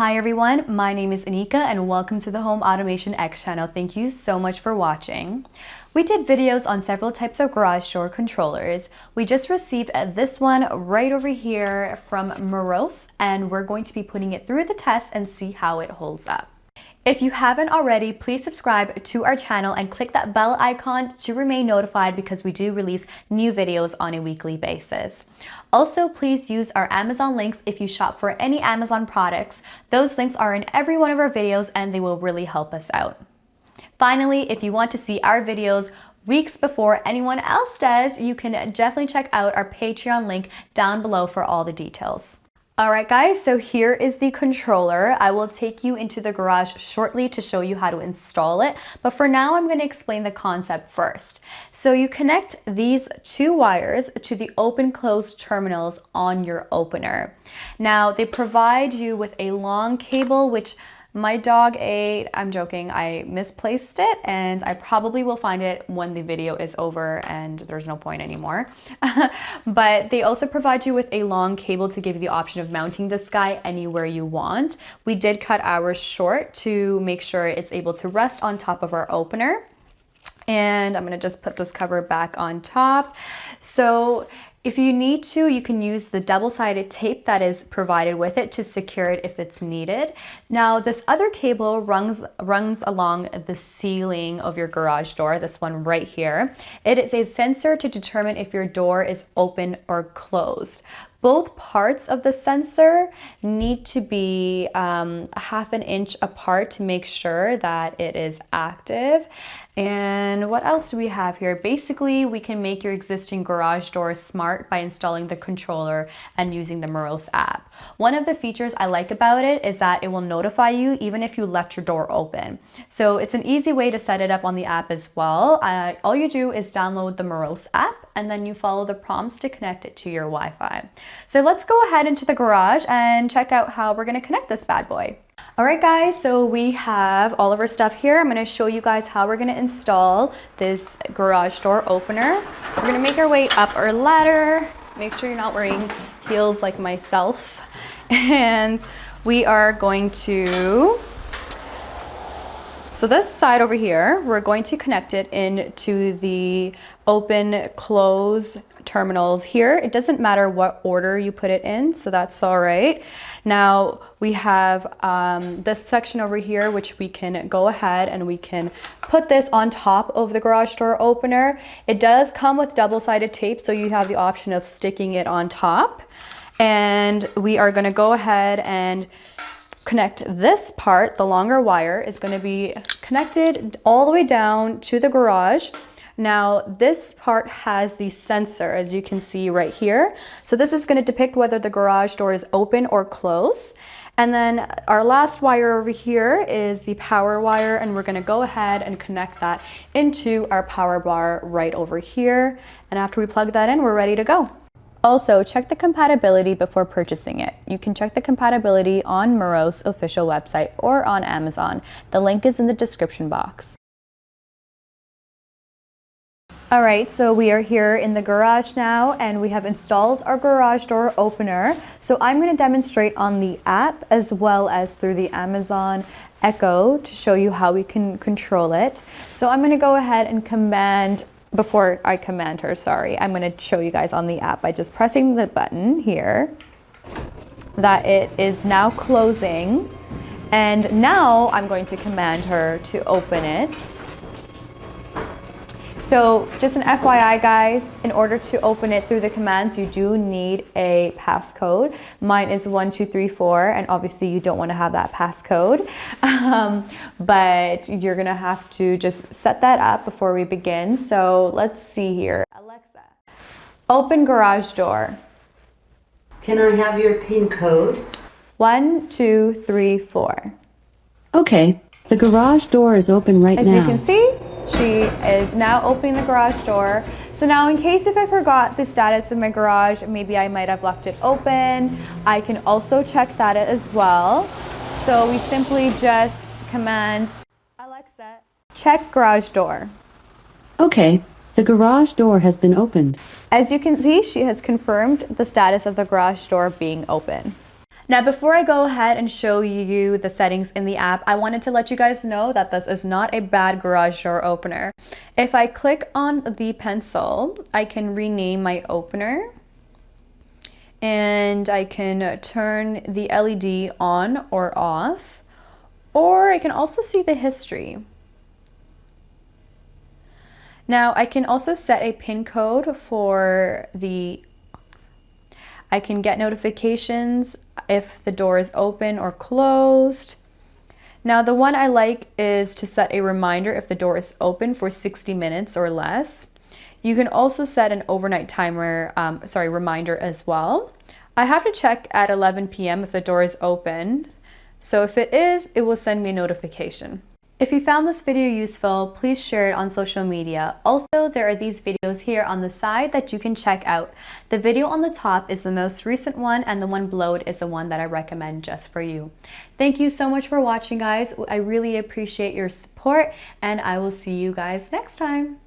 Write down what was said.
Hi everyone, my name is Anika and welcome to the HomeAutomationX channel. Thank you so much for watching. We did videos on several types of garage door controllers. We just received this one right over here from Meross, and we're going to be putting it through the test and see how it holds up. If you haven't already, please subscribe to our channel and click that bell icon to remain notified because we do release new videos on a weekly basis. Also, please use our Amazon links if you shop for any Amazon products. Those links are in every one of our videos and they will really help us out. Finally, if you want to see our videos weeks before anyone else does, you can definitely check out our Patreon link down below for all the details. Alright guys, so here is the controller. I will take you into the garage shortly to show you how to install it, but for now I'm going to explain the concept first. So you connect these two wires to the open-close terminals on your opener. Now they provide you with a long cable which my dog ate. I'm joking, I misplaced it and I probably will find it when the video is over and there's no point anymore. But they also provide you with a long cable to give you the option of mounting this guy anywhere you want. We did cut ours short to make sure it's able to rest on top of our opener. And I'm gonna just put this cover back on top. So if you need to, you can use the double-sided tape that is provided with it to secure it if it's needed. Now, this other cable runs along the ceiling of your garage door, this one right here. It is a sensor to determine if your door is open or closed. Both parts of the sensor need to be ½ an inch apart to make sure that it is active. And what else do we have here? Basically, we can make your existing garage door smart by installing the controller and using the Meross app. One of the features I like about it is that it will notify you even if you left your door open. So it's an easy way to set it up on the app as well. All you do is download the Meross app and then you follow the prompts to connect it to your Wi-Fi. So let's go ahead into the garage and check out how we're going to connect this bad boy. Alright guys, so we have all of our stuff here. I'm going to show you guys how we're going to install this garage door opener. We're going to make our way up our ladder. Make sure you're not wearing heels like myself. And we are going to, so this side over here, we're going to connect it into the open close terminals here. It doesn't matter what order you put it in, so that's all right. Now we have this section over here which we can go ahead and we can put this on top of the garage door opener. It does come with double-sided tape, so you have the option of sticking it on top. And we are going to go ahead and connect this part. The longer wire is going to be connected all the way down to the garage. Now this part has the sensor, as you can see right here. So this is going to depict whether the garage door is open or closed. And then our last wire over here is the power wire, and we're going to go ahead and connect that into our power bar right over here. And after we plug that in, we're ready to go. Also, check the compatibility before purchasing it. You can check the compatibility on Meross official website or on Amazon. The link is in the description box. Alright, so we are here in the garage now and we have installed our garage door opener. So I'm going to demonstrate on the app as well as through the Amazon Echo to show you how we can control it. So I'm going to go ahead and command, before I command her, sorry, I'm going to show you guys on the app by just pressing the button here that it is now closing. And now I'm going to command her to open it. So just an FYI guys, in order to open it through the commands, you do need a passcode. Mine is 1234 and obviously you don't want to have that passcode. But you're going to have to just set that up before we begin. So let's see here. Alexa, open garage door. Can I have your PIN code? 1, 2, 3, 4. Okay, the garage door is open right now. As you can see, she is now opening the garage door. So now in case if I forgot the status of my garage, maybe I might have left it open, I can also check that as well. So we simply just command Alexa, check garage door. Okay, the garage door has been opened. As you can see, she has confirmed the status of the garage door being open. Now, before I go ahead and show you the settings in the app, I wanted to let you guys know that this is not a bad garage door opener. If I click on the pencil, I can rename my opener, and I can turn the LED on or off, or I can also see the history. Now, I can also set a PIN code for I can get notifications if the door is open or closed. Now, the one I like is to set a reminder if the door is open for 60 minutes or less. You can also set an overnight timer, reminder as well. I have to check at 11 p.m. if the door is open. So if it is, it will send me a notification. If you found this video useful, please share it on social media. Also, there are these videos here on the side that you can check out. The video on the top is the most recent one, and the one below it is the one that I recommend just for you. Thank you so much for watching, guys. I really appreciate your support, and I will see you guys next time.